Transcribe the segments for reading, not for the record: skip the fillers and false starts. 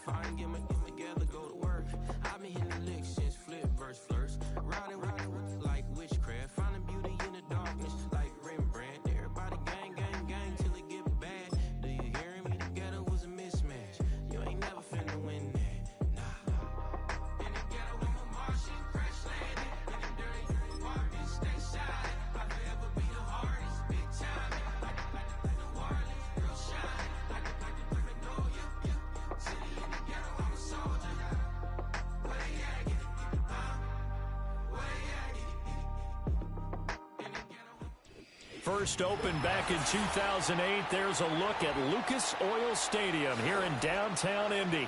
fine, get together, go to work. I've been hitting the licks since flip verse first. Riding like witchcraft, finding beauty in the darkness like Rembrandt. Everybody gang, gang, gang till it get bad. Do you hear me? Together was a mismatch. You ain't never finna win that, nah. In the ghetto, I'm a Martian, crash landing. In the dirty apartments, stay shining. I'll forever be the hardest, big time. Like the New Orleans, real shine. Like the perfect know you. City in the ghetto, I'm a soldier. Where they at? Get it, where they at? In the ghetto. First opened back in 2008. There's a look at Lucas Oil Stadium here in downtown Indy.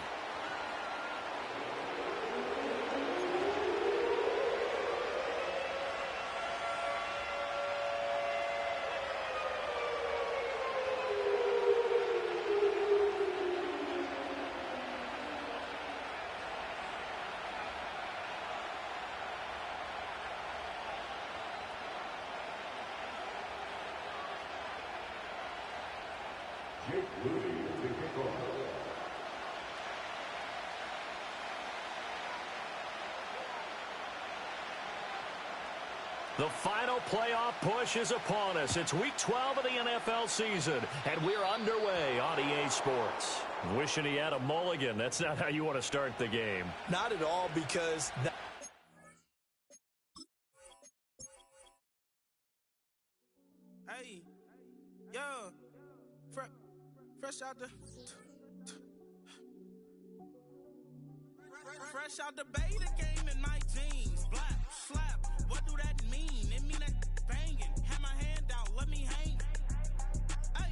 The final playoff push is upon us. It's Week 12 of the NFL season, and we're underway on EA Sports. Wishing he had a mulligan. That's not how you want to start the game. Not at all, because... Hey, yo, fresh out the... Fresh out the beta game in my jeans. Black, slap, what do that mean? It mean that banging. Have my hand out, let me hang. Hey,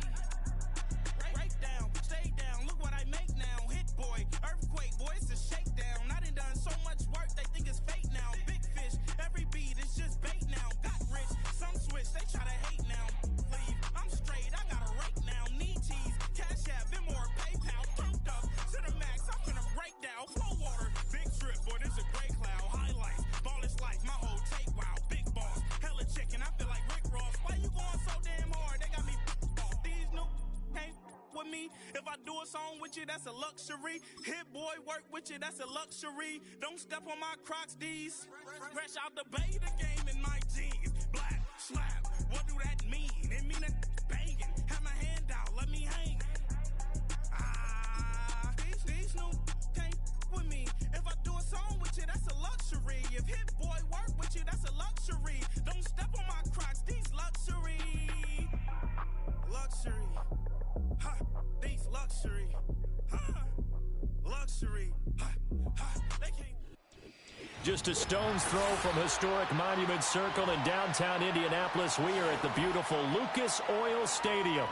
break down, stay down, look what I make now. Hit boy, earthquake, boy, it's a shakedown. I done so much work, they think it's fake now. Big fish, every beat is just bait now. Got rich, some switch, they try to hate now. Leave, I'm straight, I got a rake now. Need cheese, cash app, then more PayPal. Pumped up to the max, I'm finna break down. Flow water, big trip, boy, this a gray cloud. Highlights, ball is life, my whole take, wow. Big boss, hella chicken, I feel like Rick Ross. Why you going so damn hard? They got me off. These new can't with me. If I do a song with you, that's a luxury. Hit boy, work with you, that's a luxury. Don't step on my Crocs, these. Fresh out the beta game in my jeans. Black, slap, what do that mean? It mean that banging. Have my hand out, let me hang. These new can't with me. If I do a song with you, that's a luxury. If hit boy work with you, that's a luxury. Don't step on my Crocs, these luxury. Luxury. Ha, these luxury. Ha, luxury. Ha, ha, they can't. Just a stone's throw from historic Monument Circle in downtown Indianapolis. We are at the beautiful Lucas Oil Stadium.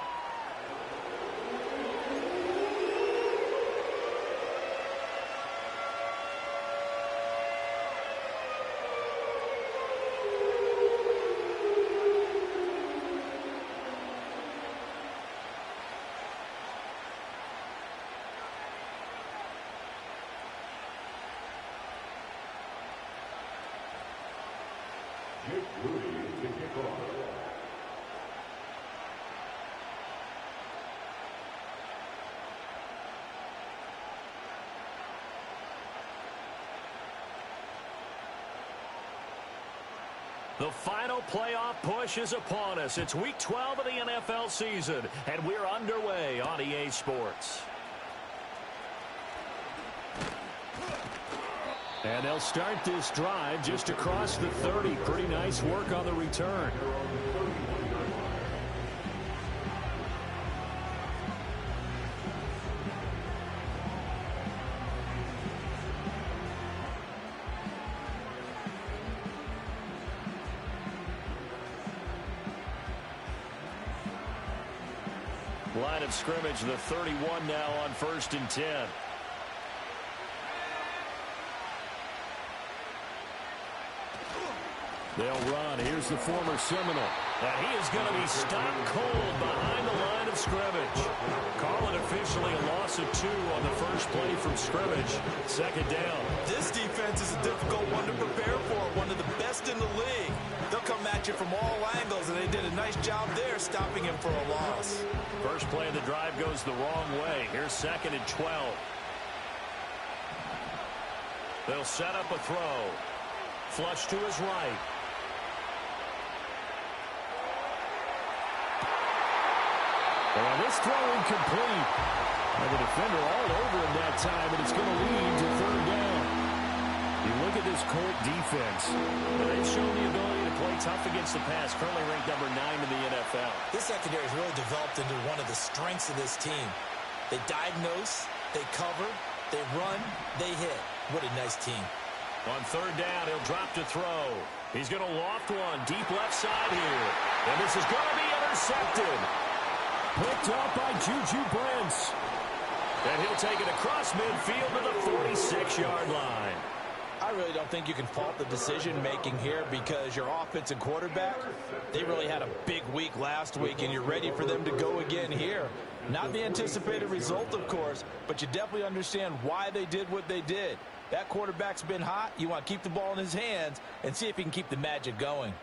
The final playoff push is upon us. It's Week 12 of the NFL season, and we're underway on EA Sports. And they'll start this drive just across the 30. Pretty nice work on the return. Line of scrimmage, the 31 now on 1st and 10. They'll run. Here's the former Seminole. And he is going to be stopped cold behind the line of scrimmage. Call it officially a loss of 2 on the first play from scrimmage. Second down. This defense is a difficult one to prepare for. One of the best in the league. They'll come at you from all angles, and they did a nice job there stopping him for a loss. First play of the drive goes the wrong way. Here's 2nd and 12. They'll set up a throw. Flush to his right. Well, this throw incomplete. And the defender all over him that time, and it's going to lead to third down. You look at this Colt defense. They've shown the ability to play tough against the pass, currently ranked number 9 in the NFL. This secondary has really developed into one of the strengths of this team. They diagnose, they cover, they run, they hit. What a nice team. On third down, he'll drop to throw. He's going to loft one deep left side here. And this is going to be intercepted. Picked up by Juju Brents. And he'll take it across midfield to the 46-yard line. I really don't think you can fault the decision-making here because your offense and quarterback, they really had a big week last week, and you're ready for them to go again here. Not the anticipated result, of course, but you definitely understand why they did what they did. That quarterback's been hot. You want to keep the ball in his hands and see if he can keep the magic going.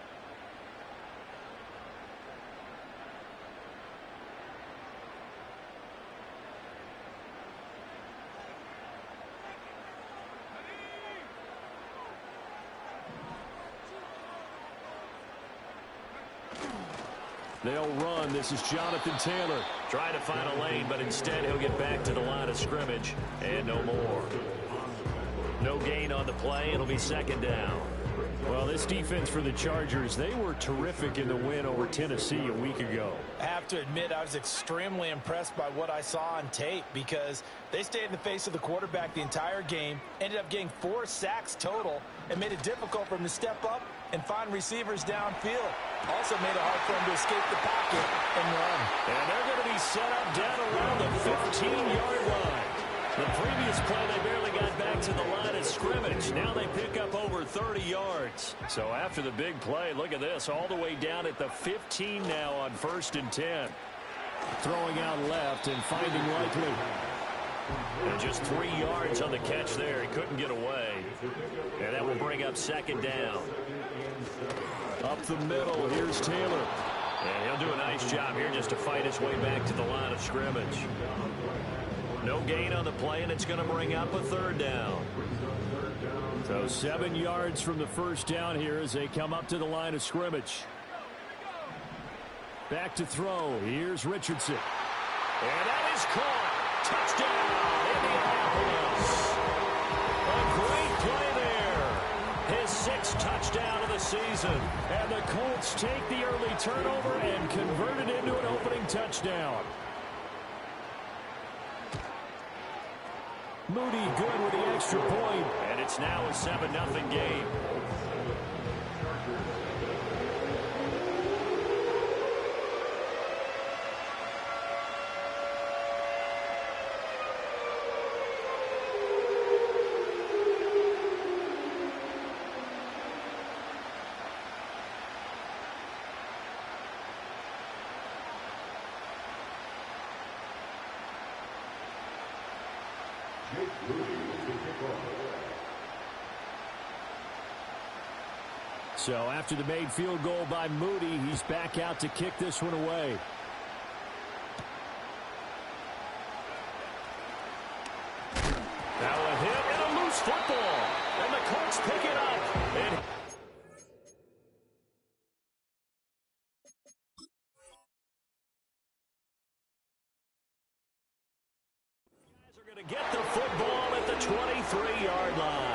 They'll run. This is Jonathan Taylor. Trying to find a lane, but instead he'll get back to the line of scrimmage. And no more. No gain on the play. It'll be second down. Well, this defense for the Chargers, they were terrific in the win over Tennessee a week ago. I have to admit, I was extremely impressed by what I saw on tape because they stayed in the face of the quarterback the entire game, ended up getting 4 sacks total, and made it difficult for him to step up and find receivers downfield. Also made it hard for him to escape the pocket and run. And they're going to be set up down around the 15-yard line. The previous play, they barely got back to the line of scrimmage. Now they pick up over 30 yards. So after the big play, look at this, all the way down at the 15 now on 1st and 10. Throwing out left and finding Likely. And just 3 yards on the catch there. He couldn't get away. And that will bring up second down. Up the middle, here's Taylor. And he'll do a nice job here just to fight his way back to the line of scrimmage. No gain on the play, and it's going to bring up a third down. So 7 yards from the first down here as they come up to the line of scrimmage. Back to throw. Here's Richardson. And that is caught. Touchdown, Indianapolis. A great play there. His 6th touchdown of the season. And the Colts take the early turnover and convert it into an opening touchdown. Moody good with the extra point. And it's now a 7-0 game. So after the made field goal by Moody, he's back out to kick this one away. Now a hit and a loose football. And the Colts pick it up. And guys are going to get the football at the 23-yard line.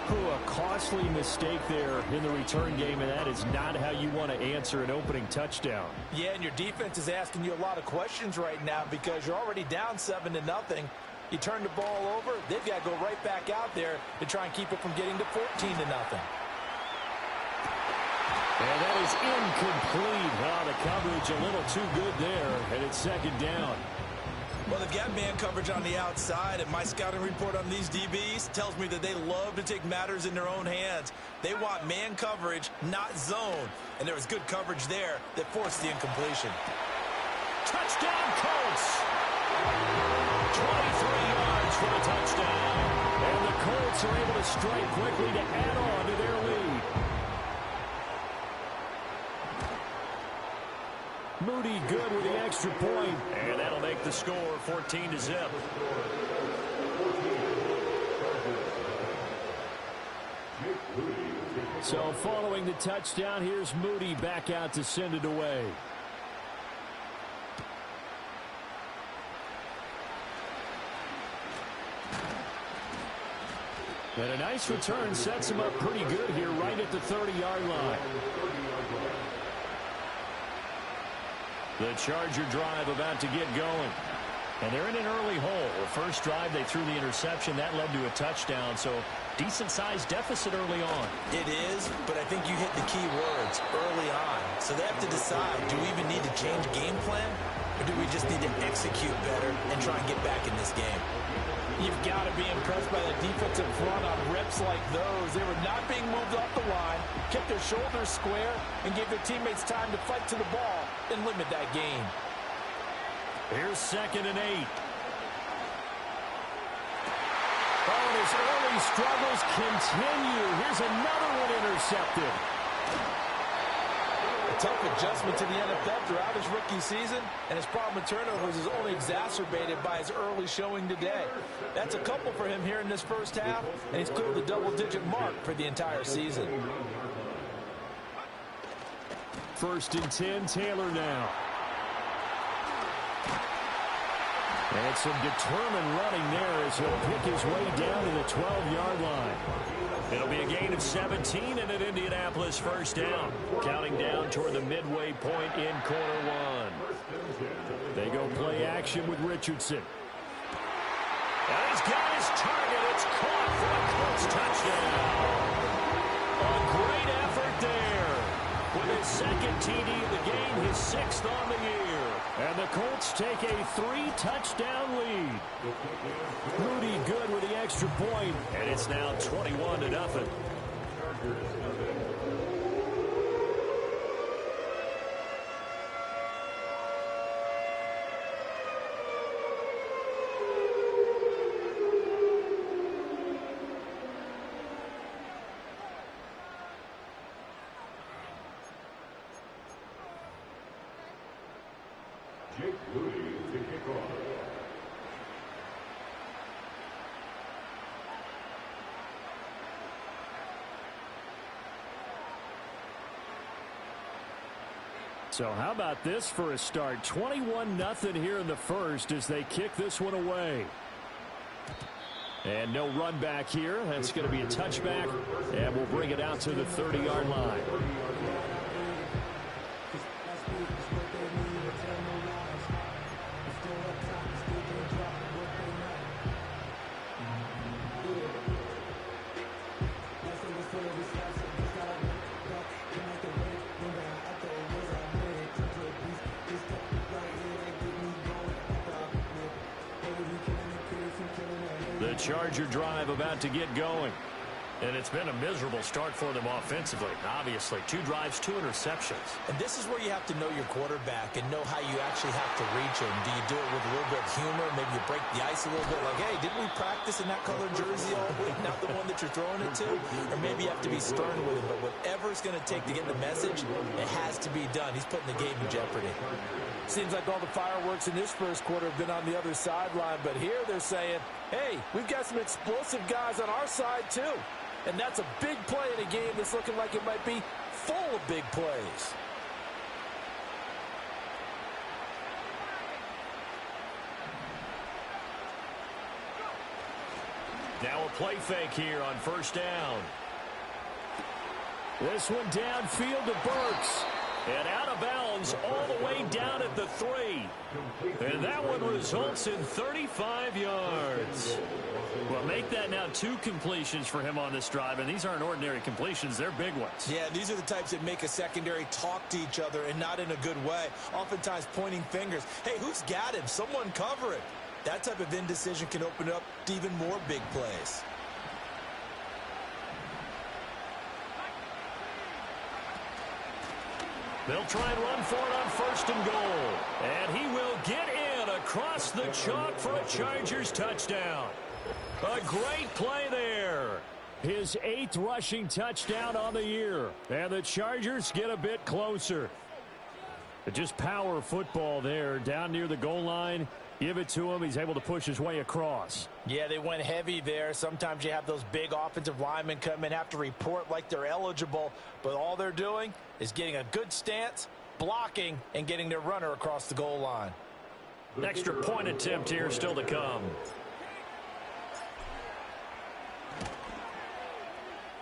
A costly mistake there in the return game, and that is not how you want to answer an opening touchdown. Yeah, and your defense is asking you a lot of questions right now because you're already down 7-0. You turn the ball over, they've got to go right back out there to try and keep it from getting to 14-0. And that is incomplete. Oh, the coverage a little too good there, and it's second down. Well, they've got man coverage on the outside, and my scouting report on these DBs tells me that they love to take matters in their own hands. They want man coverage, not zone. And there was good coverage there that forced the incompletion. Touchdown, Colts! 23 yards for the touchdown. And the Colts are able to strike quickly to add on to their lead. Moody good with the extra point. And that'll make the score 14-0. So following the touchdown, here's Moody back out to send it away. And a nice return sets him up pretty good here right at the 30-yard line. The Charger drive about to get going. And they're in an early hole. The first drive, they threw the interception. That led to a touchdown, so decent-sized deficit early on. It is, but I think you hit the key words, early on. So they have to decide, do we even need to change game plan, or do we just need to execute better and try and get back in this game? You've got to be impressed by the defensive front on rips like those. They were not being moved off the line, kept their shoulders square, and gave their teammates time to fight to the ball and limit that gain. Here's 2nd and 8. Oh, and his early struggles continue. Here's another one intercepted. A tough adjustment to the NFL throughout his rookie season, and his problem with turnovers is only exacerbated by his early showing today. That's a couple for him here in this first half, and he's cleared the double-digit mark for the entire season. 1st and 10, Taylor now. And some determined running there as he'll pick his way down to the 12-yard line. It'll be a gain of 17 and an Indianapolis first down. Counting down toward the midway point in quarter one. They go play action with Richardson. And he's got his target. It's caught for a Colts touchdown. A great effort there. With his 2nd TD of the game, his 6th on the year. And the Colts take a 3-touchdown lead. Moody good with the extra point, and it's now 21-0. So how about this for a start? 21-0 here in the first as they kick this one away. And no run back here. That's going to be a touchback, and we'll bring it out to the 30-yard line. The Charger drive about to get going. And it's been a miserable start for them offensively. Obviously, 2 drives, 2 interceptions. And this is where you have to know your quarterback and know how you actually have to reach him. Do you do it with a little bit of humor? Maybe you break the ice a little bit like, hey, didn't we practice in that colored jersey all week? Not the one that you're throwing it to? Or maybe you have to be stern with him. But whatever it's going to take to get the message, it has to be done. He's putting the game in jeopardy. Seems like all the fireworks in this first quarter have been on the other sideline. But here they're saying, hey, we've got some explosive guys on our side too. And that's a big play in a game that's looking like it might be full of big plays. Now a play fake here on first down. This one downfield to Burks. And out of bounds all the way down at the 3. And that one results in 35 yards. Well, make that now 2 completions for him on this drive, and these aren't ordinary completions. They're big ones. Yeah, these are the types that make a secondary talk to each other and not in a good way. Oftentimes pointing fingers. Hey, who's got him? Someone cover it. That type of indecision can open up to even more big plays. They'll try and run for it on 1st and goal. And he will get in across the chalk for a Chargers touchdown. A great play there. His 8th rushing touchdown on the year. And the Chargers get a bit closer. Just power football there down near the goal line. Give it to him. He's able to push his way across. Yeah, they went heavy there. Sometimes you have those big offensive linemen come and have to report like they're eligible, but all they're doing is getting a good stance, blocking, and getting their runner across the goal line. An extra point attempt here still to come.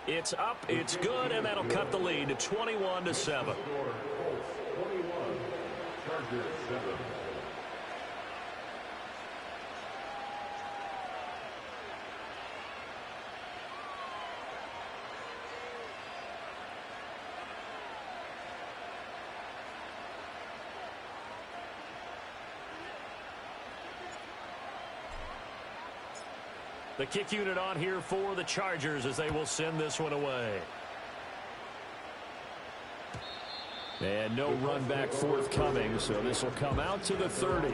It's up, it's good, and that'll cut the lead to 21-7. The kick unit on here for the Chargers as they will send this one away. And no run back forthcoming, so this will come out to the 30.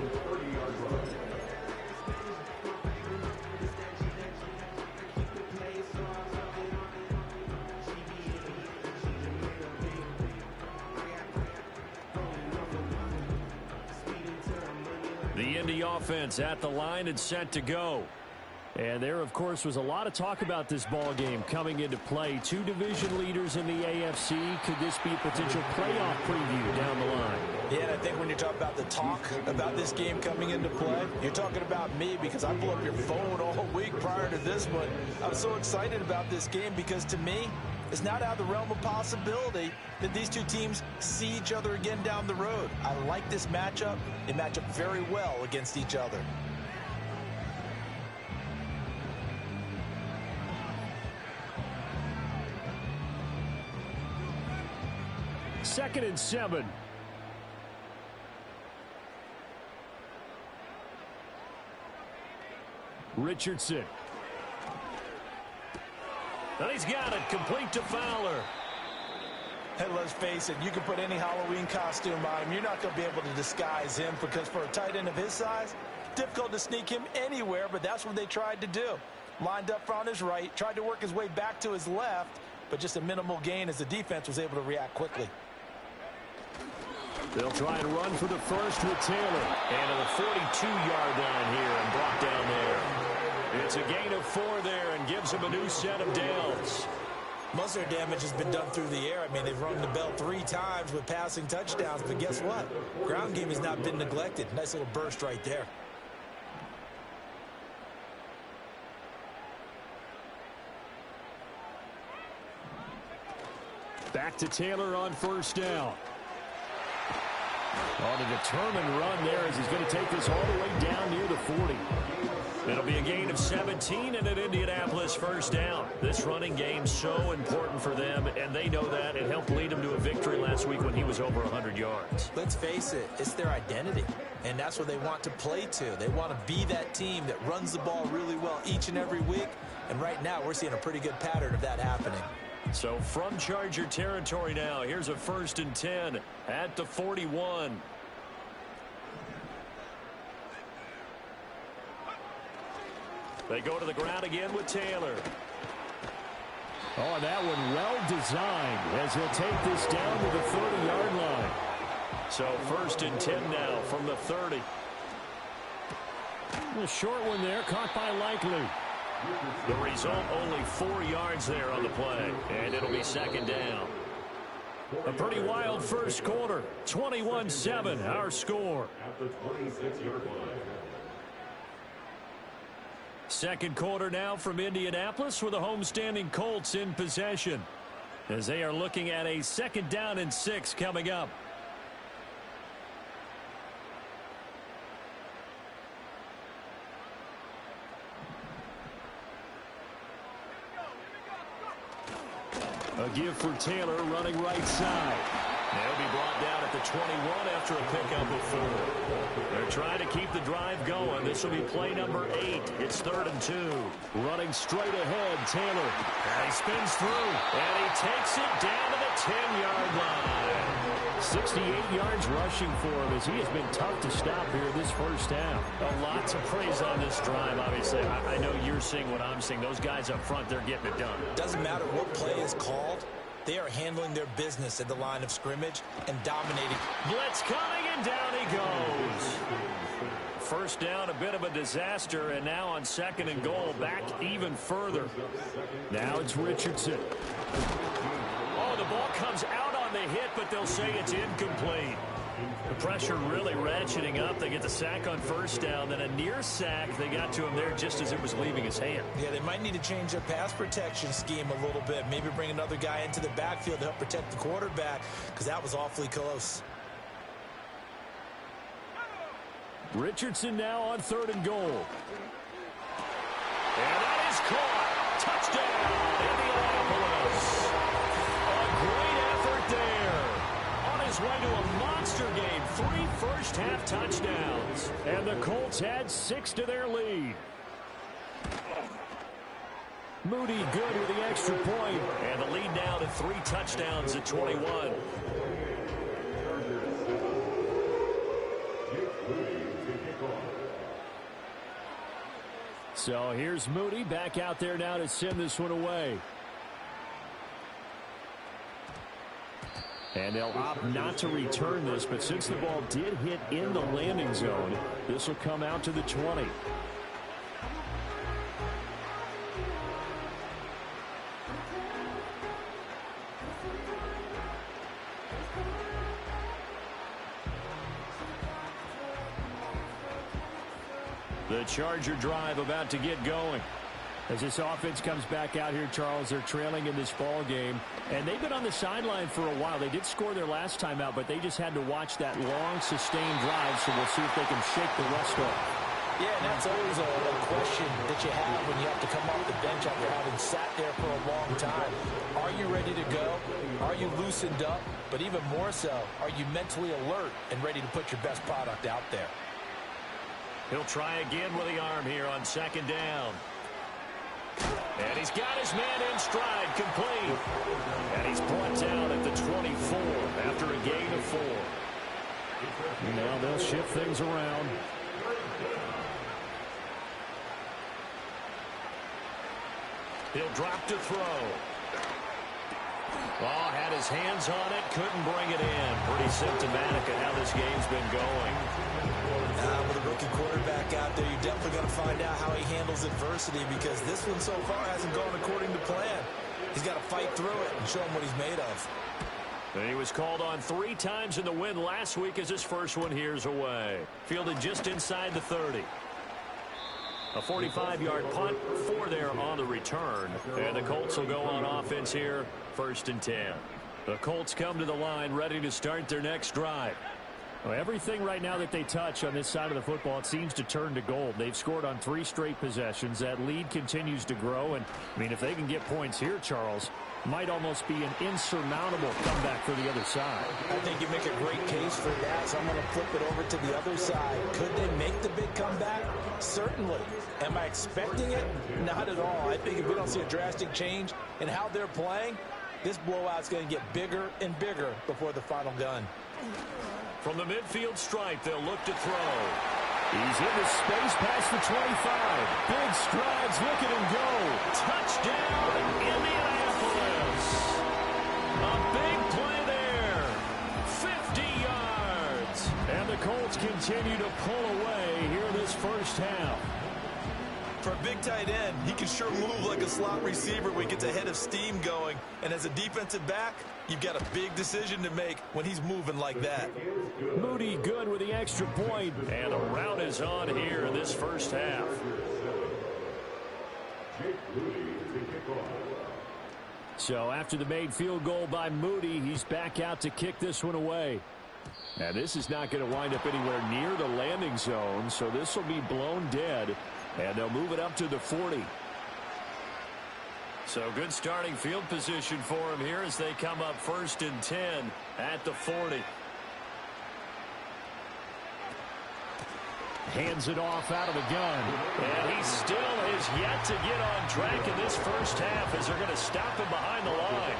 The Indy offense at the line and set to go. And there, of course, was a lot of talk about this ball game coming into play. Two division leaders in the AFC. Could this be a potential playoff preview down the line? Yeah, and I think when you talk about the talk about this game coming into play, you're talking about me because I blew up your phone all week prior to this one. I'm so excited about this game because, to me, it's not out of the realm of possibility that these two teams see each other again down the road. I like this matchup. They match up very well against each other. Second and 7. Richardson. And he's got it, complete to Fowler. Hey, let's face it, you can put any Halloween costume on him. You're not going to be able to disguise him because for a tight end of his size, difficult to sneak him anywhere, but that's what they tried to do. Lined up on his right, tried to work his way back to his left, but just a minimal gain as the defense was able to react quickly. They'll try and run for the first with Taylor. And to the 42-yard line here and brought down there. It's a gain of 4 there and gives them a new set of downs. Most of their damage has been done through the air. I mean, they've rung the bell 3 times with passing touchdowns, but guess what? Ground game has not been neglected. Nice little burst right there. Back to Taylor on first down. On a determined run there as he's going to take this all the way down near the 40. It'll be a gain of 17 and an Indianapolis first down. This running game so important for them, and they know that. It helped lead them to a victory last week when he was over 100 yards. Let's face it, it's their identity, and that's what they want to play to. They want to be that team that runs the ball really well each and every week, and right now we're seeing a pretty good pattern of that happening. So from Charger territory now, here's a 1st and 10 at the 41. They go to the ground again with Taylor. Oh, that one well designed as he'll take this down to the 30-yard line. So 1st and 10 now from the 30. A short one there, caught by Likely. The result, only 4 yards there on the play, and it'll be 2nd down. A pretty wild first quarter, 21-7, our score. Second quarter now from Indianapolis with the homestanding Colts in possession as they are looking at a 2nd down and 6 coming up. A give for Taylor running right side. They'll be brought down at the 21 after a pickup of 4. They're trying to keep the drive going. This will be play number 8. It's 3rd and 2. Running straight ahead, Taylor. And he spins through. And he takes it down to the 10-yard line. 68 yards rushing for him as he has been tough to stop here this first half. A lot to praise on this drive, obviously. I know you're seeing what I'm seeing. Those guys up front, they're getting it done. Doesn't matter what play is called. They are handling their business at the line of scrimmage and dominating. Blitz coming, and down he goes. first down, a bit of a disaster, and now on 2nd and goal, back even further. Now it's Richardson. Oh, the ball comes out on the hit, but they'll say it's incomplete. The pressure really ratcheting up. They get the sack on first down, then a near sack. They got to him there just as it was leaving his hand. Yeah, they might need to change their pass protection scheme a little bit. Maybe bring another guy into the backfield to help protect the quarterback, because that was awfully close. Richardson now on 3rd and goal. And that is caught. Touchdown, Indianapolis. A great effort there. On his way to a monster game. 3 first-half touchdowns. And the Colts had 6 to their lead. Moody good with the extra point. And the lead now to 3 touchdowns at 21. So here's Moody back out there now to send this one away. And they'll opt not to return this, but since the ball did hit in the landing zone, this will come out to the 20. The Charger drive about to get going. As this offense comes back out here, Charles, they're trailing in this ball game. And they've been on the sideline for a while. They did score their last time out, but they just had to watch that long, sustained drive, so we'll see if they can shake the rust off. Yeah, and that's always a question that you have when you have to come off the bench after having sat there for a long time. Are you ready to go? Are you loosened up? But even more so, are you mentally alert and ready to put your best product out there? He'll try again with the arm here on 2nd down. And he's got his man in stride, complete. And he's brought down at the 24 after a gain of 4. Now they'll shift things around. He'll drop to throw. Oh, had his hands on it, couldn't bring it in. Pretty symptomatic of how this game's been going. With a rookie quarterback out there, you're definitely going to find out how he handles adversity, because this one so far hasn't gone according to plan. He's got to fight through it and show him what he's made of. And he was called on 3 times in the win last week as his first one here's away. Fielded just inside the 30. A 45-yard punt, 4 there on the return. And the Colts will go on offense here, 1st and 10. The Colts come to the line ready to start their next drive. Well, everything right now that they touch on this side of the football, it seems to turn to gold. They've scored on 3 straight possessions. That lead continues to grow. And, I mean, if they can get points here, Charles, might almost be an insurmountable comeback for the other side. I think you make a great case for that, so I'm going to flip it over to the other side. Could they make the big comeback? Certainly. Am I expecting it? Not at all. I think if we don't see a drastic change in how they're playing, this blowout's going to get bigger and bigger before the final gun. From the midfield stripe, they'll look to throw. He's into space past the 25. Big strides, look at him go. Touchdown, Indianapolis. A big play there. 50 yards. And the Colts continue to pull away here this first half. For a big tight end, he can sure move like a slot receiver when he gets a head of steam going. And as a defensive back, you've got a big decision to make when he's moving like that. Moody good with the extra point. And a rout is on here in this first half. So after the made field goal by Moody, he's back out to kick this one away. And this is not going to wind up anywhere near the landing zone, so this will be blown dead. And they'll move it up to the 40. So good starting field position for him here as they come up 1st and 10 at the 40. Hands it off out of the gun. And he still has yet to get on track in this first half as they're going to stop him behind the line.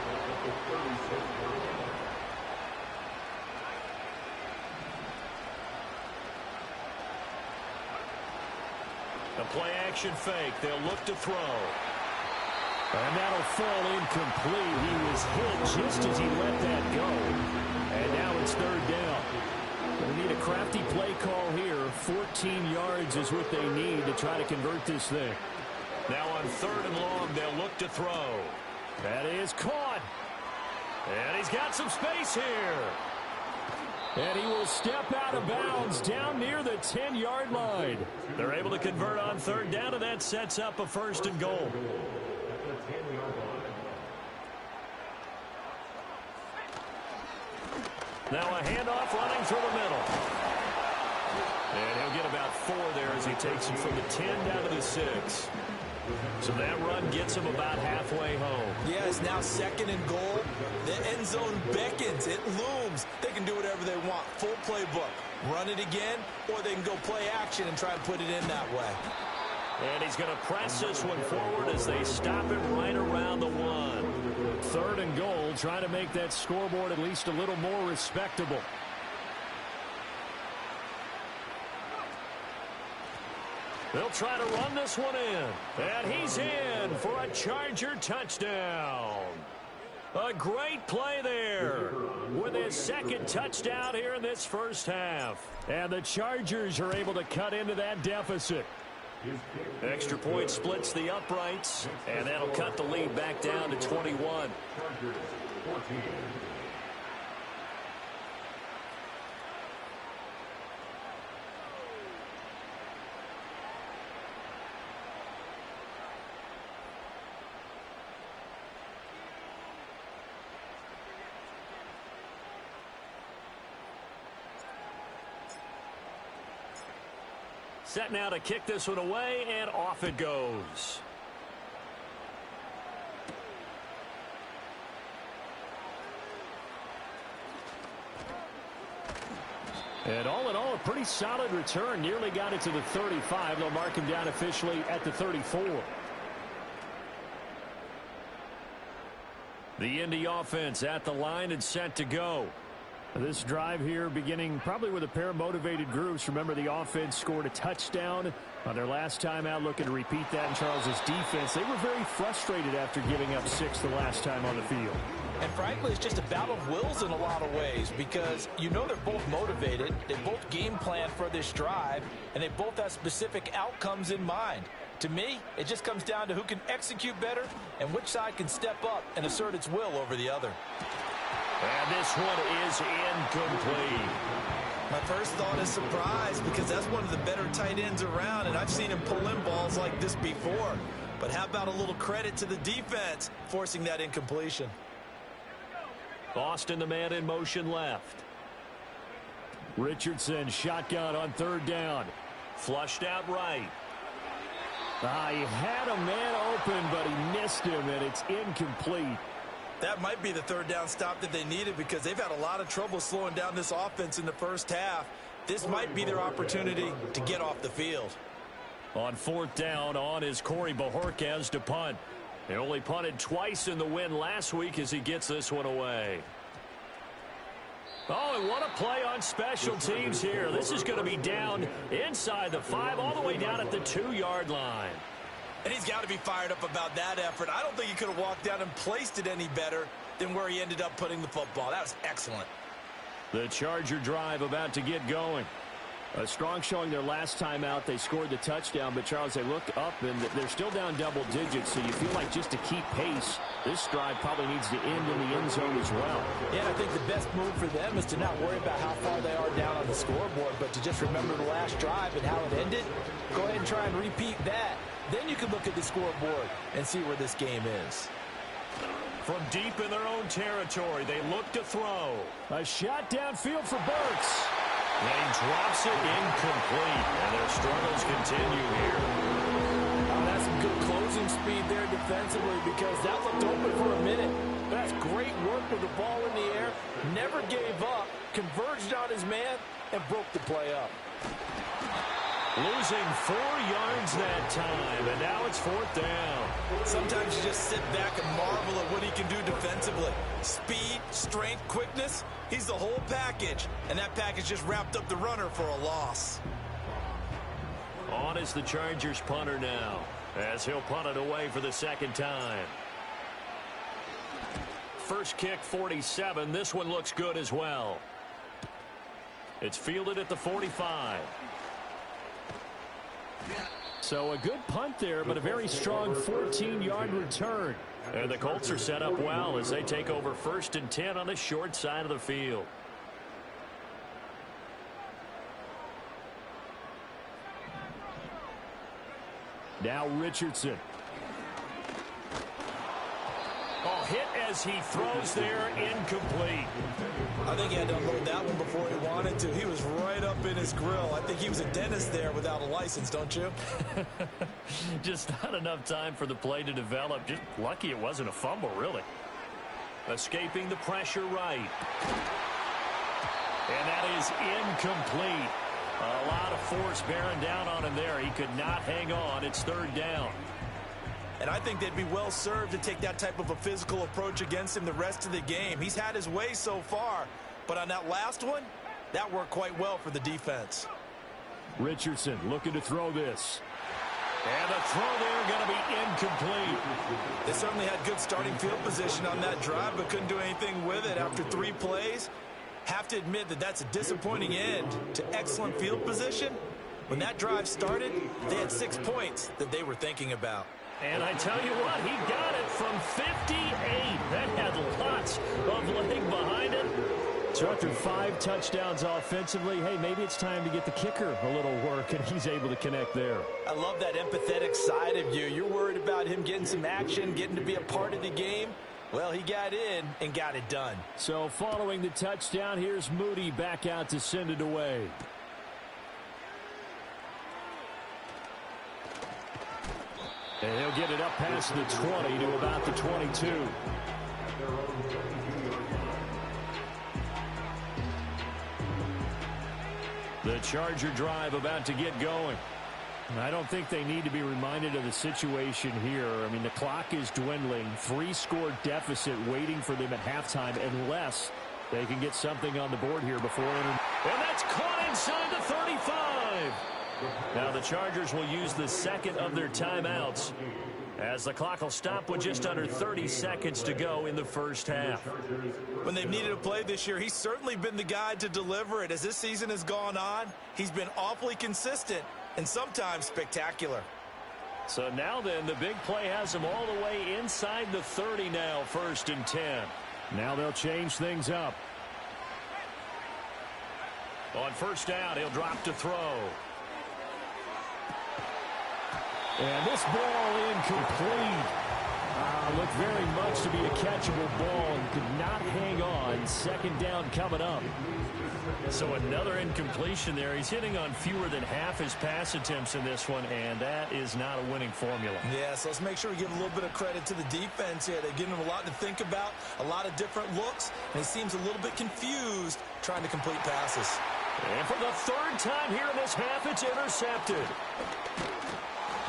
A play-action fake. They'll look to throw. And that'll fall incomplete. He was hit just as he let that go. And now it's 3rd down. They need a crafty play call here. 14 yards is what they need to try to convert this thing. Now on 3rd and long, they'll look to throw. That is caught. And he's got some space here. And he will step out of bounds down near the 10-yard line. They're able to convert on 3rd down, and that sets up a 1st and goal. Now a handoff running through the middle. And he'll get about 4 there as he takes him from the 10 down to the 6. So that run gets him about halfway home. Yeah, it's now 2nd and goal. The end zone beckons. It looms. They can do whatever they want. Full playbook. Run it again, or they can go play action and try and put it in that way. And he's going to press this one forward as they stop it right around the 1. 3rd and goal, trying to make that scoreboard at least a little more respectable. They'll try to run this one in. And he's in for a Charger touchdown. A great play there with his 2nd touchdown here in this first half. And the Chargers are able to cut into that deficit. Extra point splits the uprights, and that'll cut the lead back down to 21. Set now to kick this one away, and off it goes. And all in all, a pretty solid return. Nearly got it to the 35. They'll mark him down officially at the 34. The Indy offense at the line and set to go. This drive here beginning probably with a pair of motivated groups. Remember, the offense scored a touchdown on their last time out, looking to repeat that in Charles's defense. They were very frustrated after giving up 6 the last time on the field. And frankly, it's just a battle of wills in a lot of ways because you know they're both motivated. They both game plan for this drive, and they both have specific outcomes in mind. To me, it just comes down to who can execute better and which side can step up and assert its will over the other. And this one is incomplete. My first thought is surprise because that's one of the better tight ends around, and I've seen him pull in balls like this before. But how about a little credit to the defense forcing that incompletion? Boston, the man in motion left. Richardson, shotgun on 3rd down. Flushed out right. He had a man open, but he missed him, and it's incomplete. That might be the 3rd down stop that they needed because they've had a lot of trouble slowing down this offense in the first half. This might be their opportunity to get off the field. On 4th down, on is Corey Bajorquez to punt. He only punted twice in the win last week as he gets this one away. Oh, and what a play on special teams here. This is going to be down inside the 5, all the way down at the 2-yard line. And he's got to be fired up about that effort. I don't think he could have walked down and placed it any better than where he ended up putting the football. That was excellent. The Charger drive about to get going. A strong showing their last time out. They scored the touchdown, but Charles, they look up and they're still down double digits, so you feel like just to keep pace, this drive probably needs to end in the end zone as well. Yeah, and I think the best move for them is to not worry about how far they are down on the scoreboard, but to just remember the last drive and how it ended. Go ahead and try and repeat that. Then you can look at the scoreboard and see where this game is. From deep in their own territory, they look to throw. A shot downfield for Burks. And he drops it incomplete, and their struggles continue here. That's some good closing speed there defensively because that looked open for a minute. That's great work with the ball in the air. Never gave up, converged on his man, and broke the play up. Losing 4 yards that time, and now it's 4th down. Sometimes you just sit back and marvel at what he can do defensively. Speed, strength, quickness, he's the whole package. And that package just wrapped up the runner for a loss. On is the Chargers punter now, as he'll punt it away for the 2nd time. First kick, 47. This one looks good as well. It's fielded at the 45. So a good punt there, but a very strong 14-yard return. And the Colts are set up well as they take over 1st and 10 on the short side of the field. Now Richardson. Oh, hit as he throws there, incomplete. I think he had to unload that one before he wanted to. He was right up in his grill. I think he was a dentist there without a license, don't you? Just not enough time for the play to develop. Just lucky it wasn't a fumble, really. Escaping the pressure right. And that is incomplete. A lot of force bearing down on him there. He could not hang on. It's 3rd down. And I think they'd be well served to take that type of a physical approach against him the rest of the game. He's had his way so far, but on that last one, that worked quite well for the defense. Richardson looking to throw this. And the throw there going to be incomplete. They certainly had good starting field position on that drive, but couldn't do anything with it after 3 plays. Have to admit that that's a disappointing end to excellent field position. When that drive started, they had 6 points that they were thinking about. And I tell you what, he got it from 58. That had lots of leg behind it. So after 5 touchdowns offensively, hey, maybe it's time to get the kicker a little work, and he's able to connect there. I love that empathetic side of you. You're worried about him getting some action, getting to be a part of the game. Well, he got in and got it done. So following the touchdown, here's Moody back out to send it away. And he'll get it up past the 20 to about the 22. The Charger drive about to get going. I don't think they need to be reminded of the situation here. I mean, the clock is dwindling. 3-score deficit waiting for them at halftime unless they can get something on the board here before. And that's caught inside the 35. Now the Chargers will use the second of their timeouts as the clock will stop with just under 30 seconds to go in the first half. When they've needed a play this year, he's certainly been the guy to deliver it. As this season has gone on, he's been awfully consistent and sometimes spectacular. So now then, the big play has him all the way inside the 30 now, 1st and 10. Now they'll change things up. On 1st down, he'll drop to throw. And this ball incomplete. Looked very much to be a catchable ball and could not hang on. 2nd down coming up. So another incompletion there. He's hitting on fewer than half his pass attempts in this one, and that is not a winning formula. Yeah, so let's make sure we give a little bit of credit to the defense here. They've given him a lot to think about, a lot of different looks, and he seems a little bit confused trying to complete passes. And for the 3rd time here in this half, it's intercepted.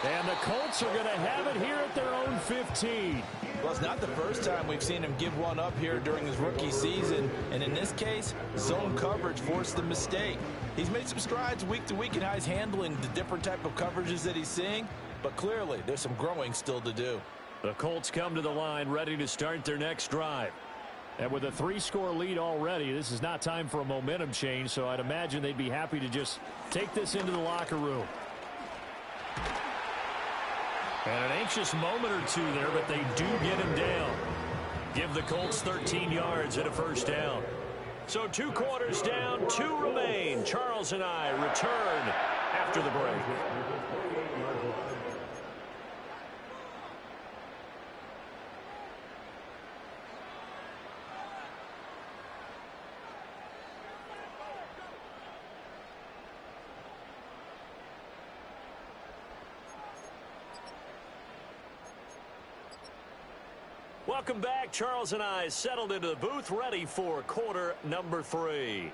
And the Colts are going to have it here at their own 15. Well, it's not the first time we've seen him give one up here during his rookie season. And in this case, zone coverage forced the mistake. He's made some strides week to week in how he's handling the different type of coverages that he's seeing. But clearly, there's some growing still to do. The Colts come to the line ready to start their next drive. And with a 3-score lead already, this is not time for a momentum change. So I'd imagine they'd be happy to just take this into the locker room. And an anxious moment or two there, but they do get him down. Give the Colts 13 yards and a 1st down. So 2 quarters down, 2 remain. Charles and I return after the break. Welcome back. Charles and I settled into the booth, ready for quarter number 3.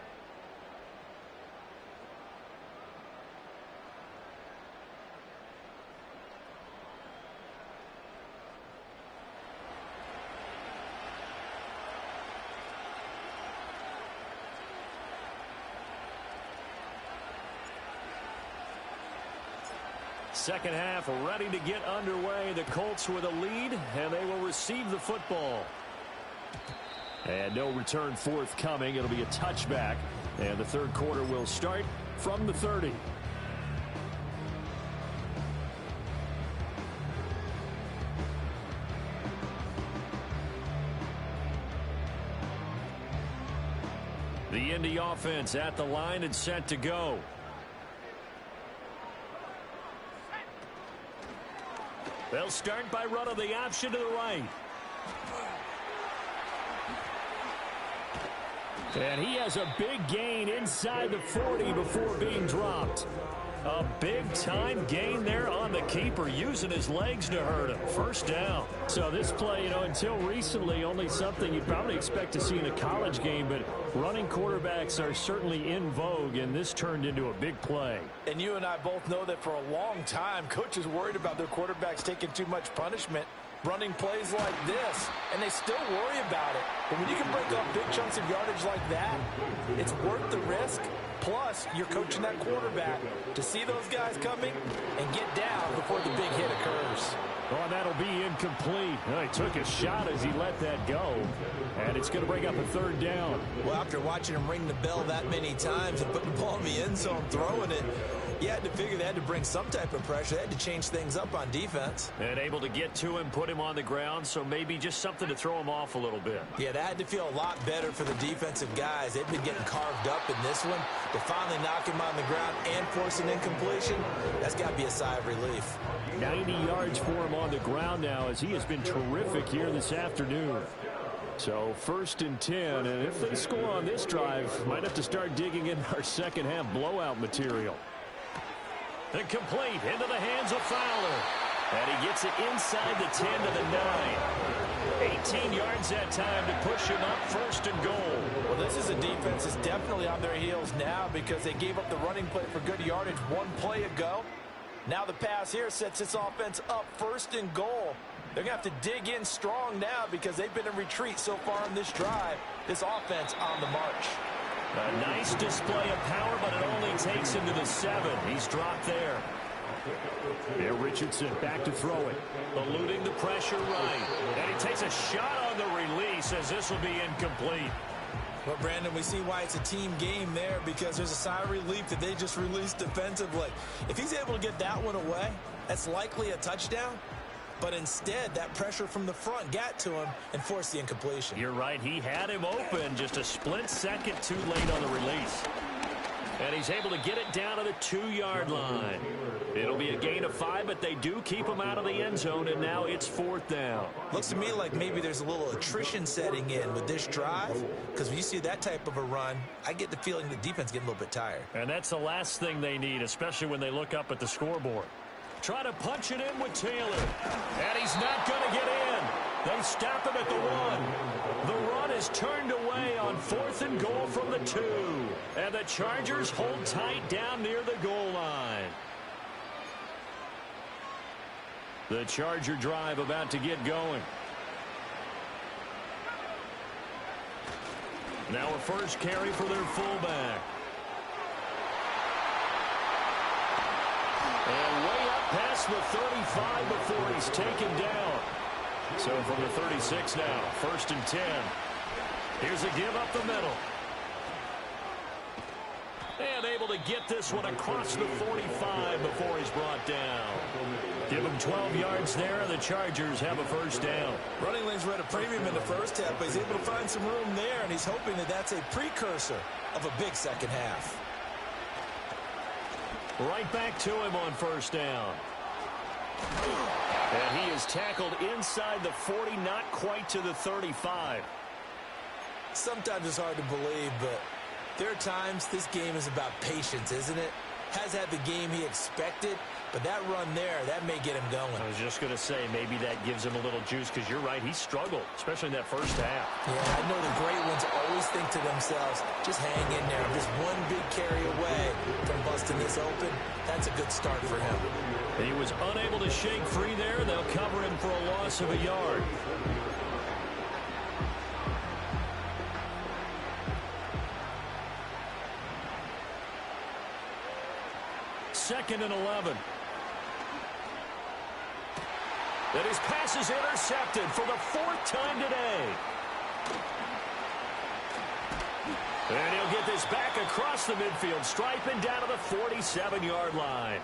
Second half ready to get underway. The Colts with a lead, and they will receive the football. And no return forthcoming. It'll be a touchback And the third quarter will start from the 30. The Indy offense at the line and set to go. They'll start by running the option to the right. And he has a big gain inside the 40 before being dropped. A big-time gain there on the keeper, using his legs to hurt him. First down. So this play, until recently, only something you'd probably expect to see in a college game, but running quarterbacks are certainly in vogue, and this turned into a big play. And you and I both know that for a long time, coaches worried about their quarterbacks taking too much punishment, running plays like this, and they still worry about it. But when you can break up big chunks of yardage like that, it's worth the risk. Plus, you're coaching that quarterback to see those guys coming and get down before the big hit occurs. Oh, that'll be incomplete. He took a shot as he let that go, and it's going to bring up a third down. Well, after watching him ring the bell that many times and putting the ball in the end zone, throwing it, you had to figure they had to bring some type of pressure. They had to change things up on defense. And able to get to him, put him on the ground, so maybe just something to throw him off a little bit. Yeah, that had to feel a lot better for the defensive guys. They've been getting carved up in this one. To finally knock him on the ground and force an incompletion, that's got to be a sigh of relief. 90 yards for him on the ground now, as he has been terrific here this afternoon. So 1st and 10, and if they score on this drive, might have to start digging in our second half blowout material. And complete into the hands of Fowler. And he gets it inside the 10 to the 9. 18 yards that time to push him up 1st and goal. Well, this is a defense that's definitely on their heels now because they gave up the running play for good yardage one play ago. Now the pass here sets this offense up 1st and goal. They're going to have to dig in strong now because they've been in retreat so far in this drive. This offense on the march. A nice display of power, but it only takes him to the 7. He's dropped there. Here Richardson back to throw it. Eluding the pressure right. And he takes a shot on the release as this will be incomplete. Well, Brandon, we see why it's a team game there because there's a sigh of relief that they just released defensively. If he's able to get that one away, that's likely a touchdown. But instead, that pressure from the front got to him and forced the incompletion. You're right. He had him open just a split second too late on the release. And he's able to get it down to the 2-yard line. It'll be a gain of 5, but they do keep him out of the end zone, and now it's 4th down. Looks to me like maybe there's a little attrition setting in with this drive, because when you see that type of a run, I get the feeling the defense getting a little bit tired. And that's the last thing they need, especially when they look up at the scoreboard. Try to punch it in with Taylor. And he's not going to get in. They stop him at the 1. The run is turned away on 4th and goal from the 2. And the Chargers hold tight down near the goal line. The Charger drive about to get going. Now a first carry for their fullback. And way up past the 35 before he's taken down. So from the 36 now, 1st and 10. Here's a give up the middle. And able to get this one across the 45 before he's brought down. Give him 12 yards there, and the Chargers have a first down. Running lanes were at a premium in the first half, but he's able to find some room there, and he's hoping that that's a precursor of a big second half. Right back to him on first down. And he is tackled inside the 40, not quite to the 35. Sometimes it's hard to believe, but there are times this game is about patience, isn't it? Has had the game he expected, but that run there, that may get him going. I was just going to say, maybe that gives him a little juice, because you're right, he struggled, especially in that first half. Yeah, I know the great ones always think to themselves, just hang in there. Just one big carry away from busting this open. That's a good start for him. He was unable to shake free there. They'll cover him for a loss of a yard. Second and 11. That his pass is intercepted for the 4th time today. And he'll get this back across the midfield stripe and down to the 47-yard line.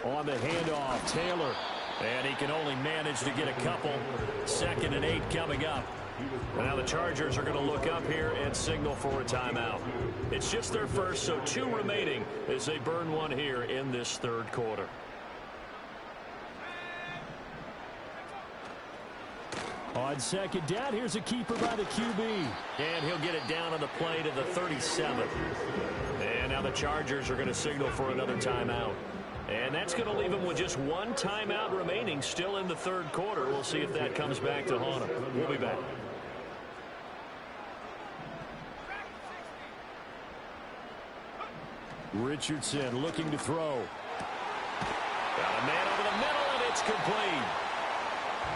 On the handoff, Taylor. And he can only manage to get a couple. 2nd and 8 coming up. Now the Chargers are going to look up here and signal for a timeout. It's just their first, so 2 remaining as they burn one here in this 3rd quarter. On 2nd down, here's a keeper by the QB. And he'll get it down on the play to the 37. And now the Chargers are going to signal for another timeout. And that's going to leave them with just 1 timeout remaining still in the 3rd quarter. We'll see if that comes back to haunt them. We'll be back. Richardson looking to throw. Got a man over the middle, and it's complete.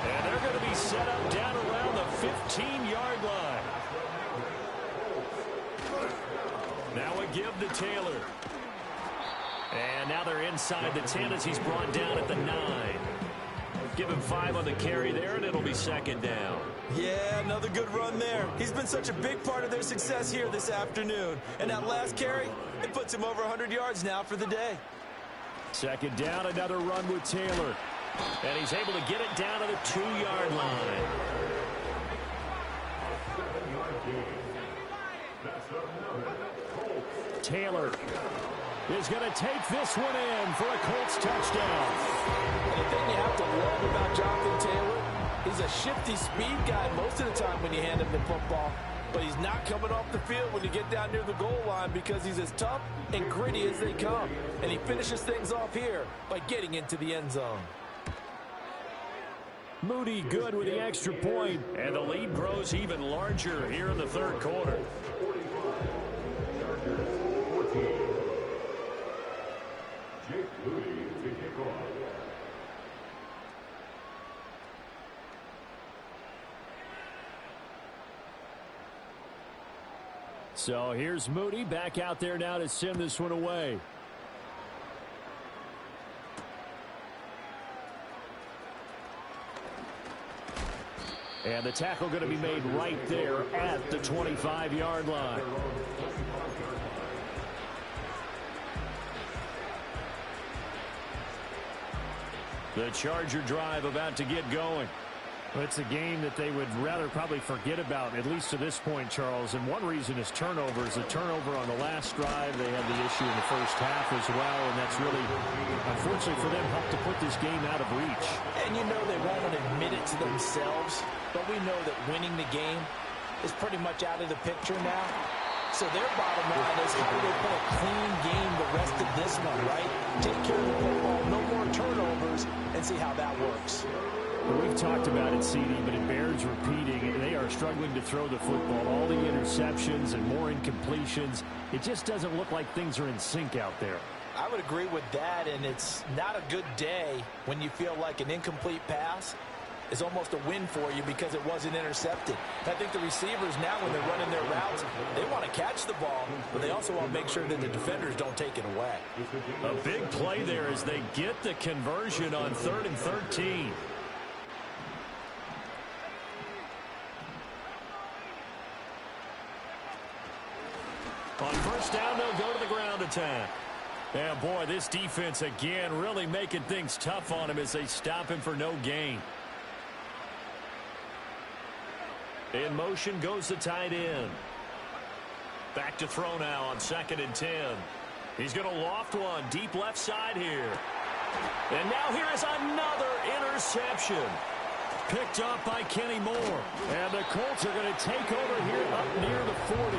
And they're going to be set up down around the 15-yard line. Now a give to Taylor. And now they're inside the 10 as he's brought down at the 9. Give him 5 on the carry there, and it'll be 2nd down. Yeah, another good run there. He's been such a big part of their success here this afternoon. And that last carry, it puts him over 100 yards now for the day. 2nd down, another run with Taylor. And he's able to get it down to the 2-yard line. Taylor is going to take this one in for a Colts touchdown. And the thing you have to love about Jonathan Taylor, he's a shifty speed guy most of the time when you hand him the football. But he's not coming off the field when you get down near the goal line because he's as tough and gritty as they come. And he finishes things off here by getting into the end zone. Moody good with the extra point. And the lead grows even larger here in the 3rd quarter. So here's Moody back out there now to send this one away. And the tackle going to be made right there at the 25-yard line. The Charger drive about to get going. Well, it's a game that they would rather probably forget about, at least to this point, Charles. And one reason is turnovers. A turnover on the last drive. They had the issue in the first half as well. And that's really, unfortunately for them, helped to put this game out of reach. And you know they won't admit it to themselves. But we know that winning the game is pretty much out of the picture now. So their bottom line is how do they play a clean game the rest of this one, right? Take care of the football, no more turnovers, and see how that works. We've talked about it, CD, but it bears repeating. They are struggling to throw the football. All the interceptions and more incompletions. It just doesn't look like things are in sync out there. I would agree with that, and it's not a good day when you feel like an incomplete pass is almost a win for you because it wasn't intercepted. I think the receivers now, when they're running their routes, they want to catch the ball, but they also want to make sure that the defenders don't take it away. A big play there as they get the conversion on 3rd and 13. On 1st down, they'll go to the ground attack. And boy, this defense again really making things tough on him as they stop him for no gain. In motion goes the tight end. Back to throw now on 2nd and 10. He's going to loft one deep left side here. And now here is another interception. Picked up by Kenny Moore. And the Colts are going to take over here up near the 40.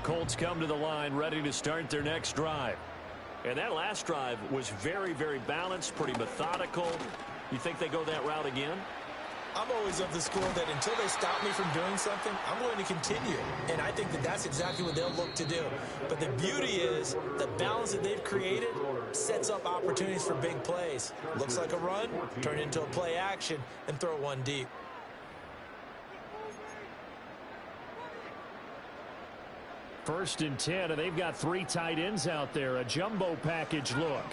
Colts come to the line ready to start their next drive. And that last drive was very, very balanced, pretty methodical. You think they go that route again? I'm always of the school that until they stop me from doing something, I'm going to continue. And I think that that's exactly what they'll look to do. But the beauty is the balance that they've created sets up opportunities for big plays. Looks like a run, turn it into a play action, and throw one deep. First and 10, and they've got 3 tight ends out there. A jumbo package look.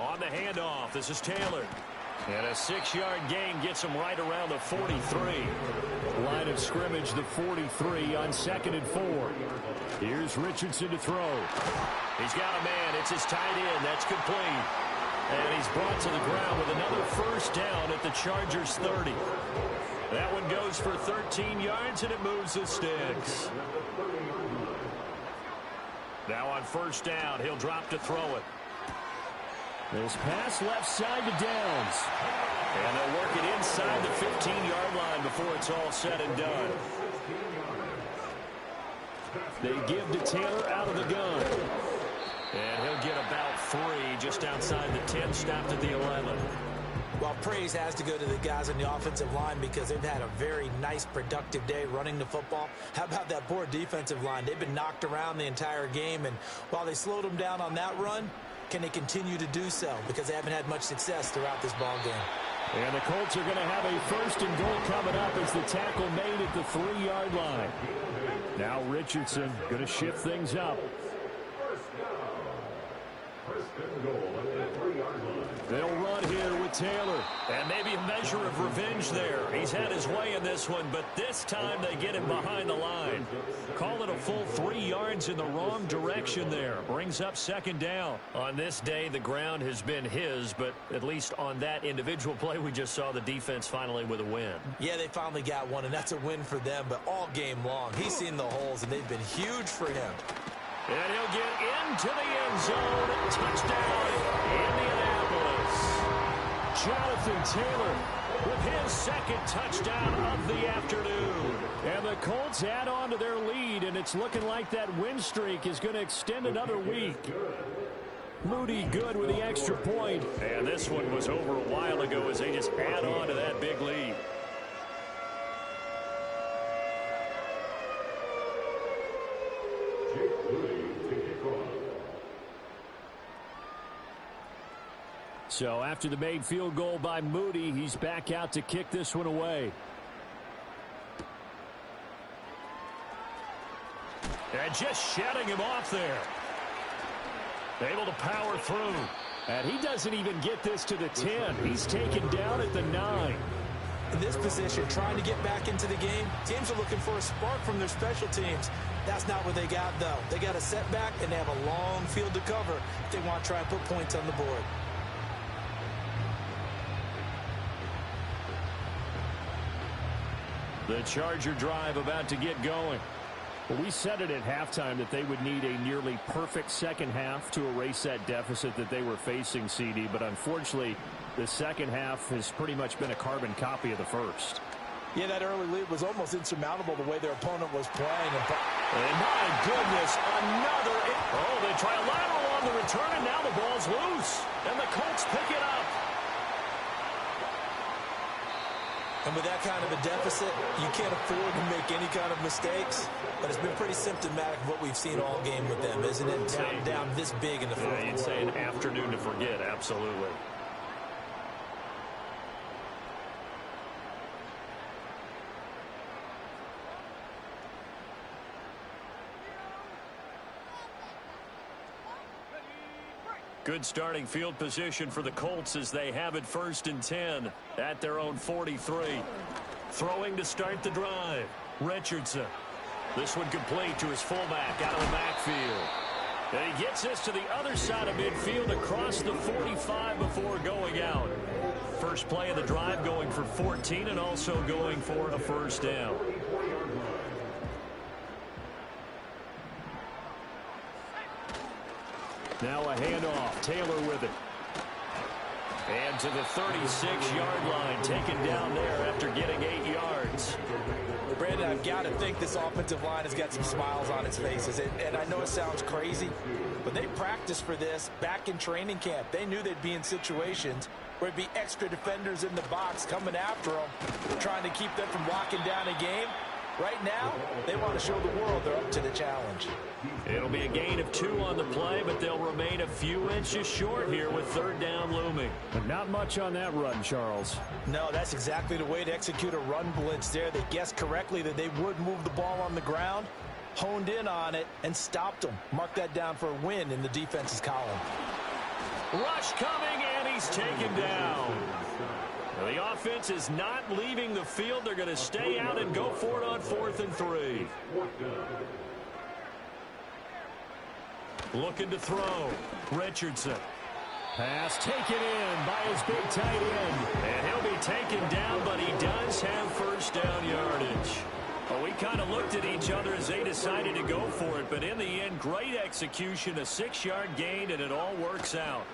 On the handoff, this is Taylor. And a 6-yard gain gets him right around the 43. Line of scrimmage, the 43 on 2nd and 4. Here's Richardson to throw. He's got a man. It's his tight end. That's complete. And he's brought to the ground with another first down at the Chargers 30. That one goes for 13 yards, and it moves the sticks. Now on first down, he'll drop to throw it. This pass left side to Downs. And they'll work it inside the 15-yard line before it's all said and done. They give to Taylor out of the gun. And he'll get about 3 just outside the 10, stopped at the 11. Well, praise has to go to the guys on the offensive line because they've had a very nice, productive day running the football. How about that poor defensive line? They've been knocked around the entire game, and while they slowed them down on that run, can they continue to do so? Because they haven't had much success throughout this ball game. And the Colts are going to have a first and goal coming up as the tackle made at the 3-yard line. Now Richardson going to shift things up. They'll run here with Taylor. And maybe a measure of revenge there. He's had his way in this one, but this time they get him behind the line. Call it a full 3 yards in the wrong direction there. Brings up 2nd down. On this day, the ground has been his, but at least on that individual play, we just saw the defense finally with a win. Yeah, they finally got one, and that's a win for them, but all game long, he's seen the holes, and they've been huge for him. And he'll get into the end zone. Touchdown, Indianapolis. Jonathan Taylor with his 2nd touchdown of the afternoon. And the Colts add on to their lead, and it's looking like that win streak is going to extend another week. Moody good with the extra point. And this one was over a while ago as they just add on to that big lead. So after the made field goal by Moody, he's back out to kick this one away. And just shutting him off there. Able to power through. And he doesn't even get this to the 10. He's taken down at the 9. In this position, trying to get back into the game, teams are looking for a spark from their special teams. That's not what they got, though. They got a setback, and they have a long field to cover if they want to try and put points on the board. The Charger drive about to get going. Well, we said it at halftime that they would need a nearly perfect second half to erase that deficit that they were facing, CD. But unfortunately, the second half has pretty much been a carbon copy of the first. Yeah, that early lead was almost insurmountable the way their opponent was playing. And my goodness, another. Oh, they try a lateral on the return, and now the ball's loose. And the Colts pick it up. And with that kind of a deficit, you can't afford to make any kind of mistakes. But it's been pretty symptomatic of what we've seen all game with them, isn't it? Down this big in the fourth quarter. You'd say an afternoon to forget, absolutely. Good starting field position for the Colts as they have it 1st and 10 at their own 43. Throwing to start the drive. Richardson. This one complete to his fullback out of the backfield. And he gets this to the other side of midfield across the 45 before going out. First play of the drive going for 14 and also going for a first down. Now a handoff. Taylor with it. And to the 36-yard line, taken down there after getting 8 yards. Brandon, I've got to think this offensive line has got some smiles on its faces. And I know it sounds crazy, but they practiced for this back in training camp. They knew they'd be in situations where it'd be extra defenders in the box coming after them, trying to keep them from locking down a game. Right now, they want to show the world they're up to the challenge. It'll be a gain of 2 on the play, but they'll remain a few inches short here with third down looming. But not much on that run, Charles. No, that's exactly the way to execute a run blitz there. They guessed correctly that they would move the ball on the ground, honed in on it, and stopped them. Mark that down for a win in the defense's column. Rush coming, and he's taken down. The offense is not leaving the field. They're going to stay out and go for it on 4th and 3. Looking to throw. Richardson. Pass taken in by his big tight end. And he'll be taken down, but he does have first down yardage. Well, we kind of looked at each other as they decided to go for it, but in the end, great execution, a 6-yard gain, and it all works out.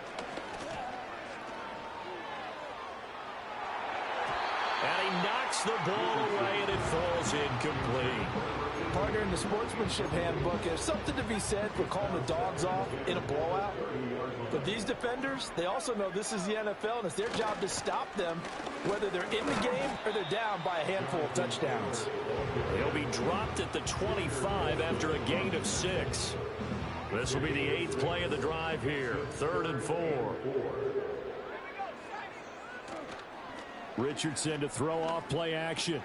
And he knocks the ball away, and it falls incomplete. Partner, in the sportsmanship handbook, there's something to be said for calling the dogs off in a blowout. But these defenders, they also know this is the NFL, and it's their job to stop them, whether they're in the game or they're down by a handful of touchdowns. He'll be dropped at the 25 after a gain of 6. This will be the 8th play of the drive here, 3rd and 4. Richardson to throw off play action.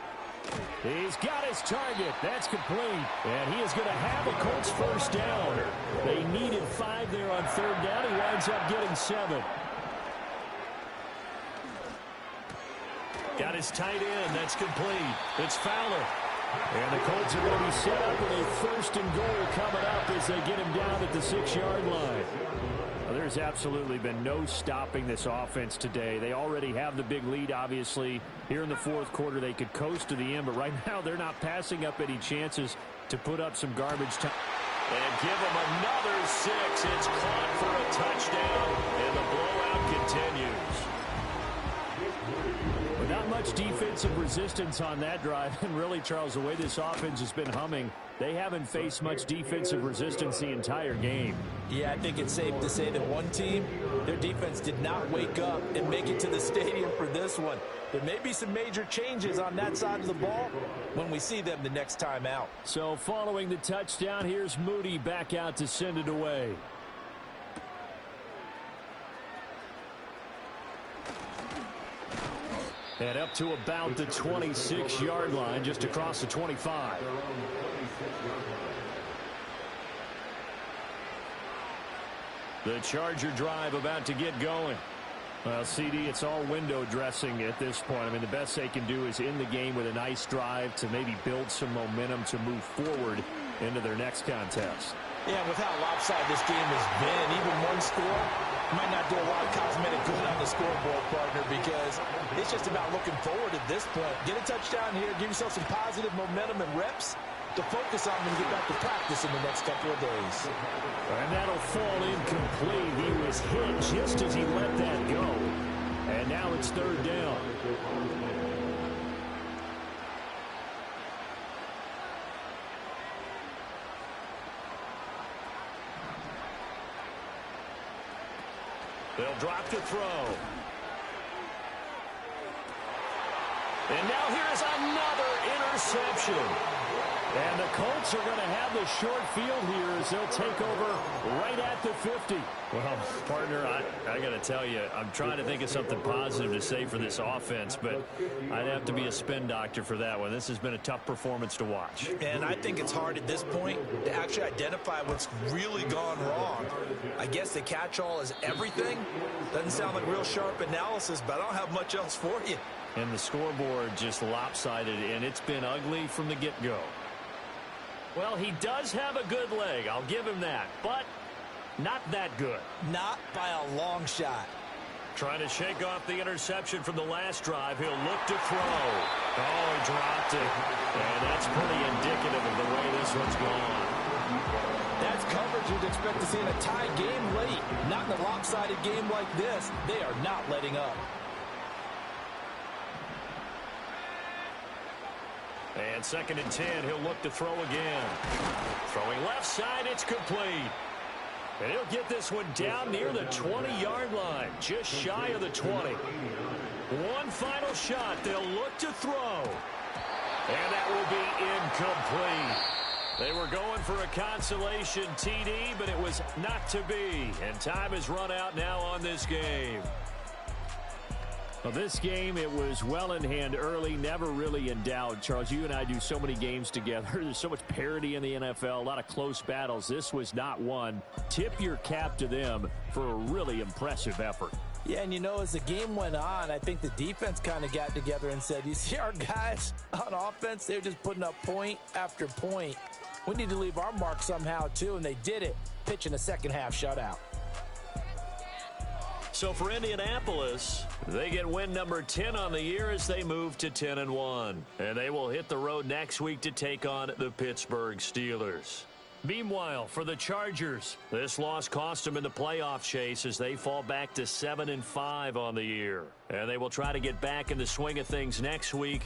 He's got his target. That's complete. And he is going to have a Colts first down. They needed 5 there on 3rd down. He winds up getting 7. Got his tight end. That's complete. It's Fowler. And the Colts are going to be set up with a 1st and goal coming up as they get him down at the 6-yard line. Well, there's absolutely been no stopping this offense today. They already have the big lead, obviously. Here in the 4th quarter, they could coast to the end, but right now they're not passing up any chances to put up some garbage time. And give them another 6. It's caught for a touchdown, and the blowout continues. But not much defensive resistance on that drive. And really, Charles, the way this offense has been humming, they haven't faced much defensive resistance the entire game. Yeah, I think it's safe to say that one team, their defense did not wake up and make it to the stadium for this one. There may be some major changes on that side of the ball when we see them the next time out. So following the touchdown, here's Moody back out to send it away. And up to about the 26-yard line, just across the 25. The Charger drive about to get going. Well, CD, it's all window dressing at this point. I mean, the best they can do is end the game with a nice drive to maybe build some momentum to move forward into their next contest. Yeah, with how lopsided this game has been, even one score might not do a lot of cosmetic good on the scoreboard, partner, because it's just about looking forward at this point. Get a touchdown here, give yourself some positive momentum and reps to focus on when you get back to practice in the next couple of days. And that'll fall incomplete. He was hit just as he let that go. And now it's 3rd down. They'll drop the throw. And now here's another interception. And the Colts are going to have the short field here as they'll take over right at the 50. Well, partner, I got to tell you, I'm trying to think of something positive to say for this offense, but I'd have to be a spin doctor for that one. This has been a tough performance to watch. And I think it's hard at this point to actually identify what's really gone wrong. I guess the catch-all is everything. Doesn't sound like real sharp analysis, but I don't have much else for you. And the scoreboard just lopsided, and it's been ugly from the get-go. Well, he does have a good leg. I'll give him that. But not that good. Not by a long shot. Trying to shake off the interception from the last drive. He'll look to throw. Oh, he dropped it. And that's pretty indicative of the way this one's gone. That's coverage you'd expect to see in a tie game late. Not in a lopsided game like this. They are not letting up. And 2nd and 10, he'll look to throw again. Throwing left side, it's complete. And he'll get this one down near the 20-yard line, just shy of the 20. One final shot. They'll look to throw. And that will be incomplete. They were going for a consolation TD, but it was not to be. And time has run out now on this game. Well, this game, it was well in hand early, never really in doubt. Charles, you and I do so many games together. There's so much parity in the NFL, a lot of close battles. This was not one. Tip your cap to them for a really impressive effort. Yeah, and you know, as the game went on, I think the defense kind of got together and said, you see our guys on offense, they're just putting up point after point. We need to leave our mark somehow, too, and they did it, pitching a second-half shutout. So for Indianapolis, they get win number 10 on the year as they move to 10-1. And they will hit the road next week to take on the Pittsburgh Steelers. Meanwhile, for the Chargers, this loss cost them in the playoff chase as they fall back to 7-5 on the year. And they will try to get back in the swing of things next week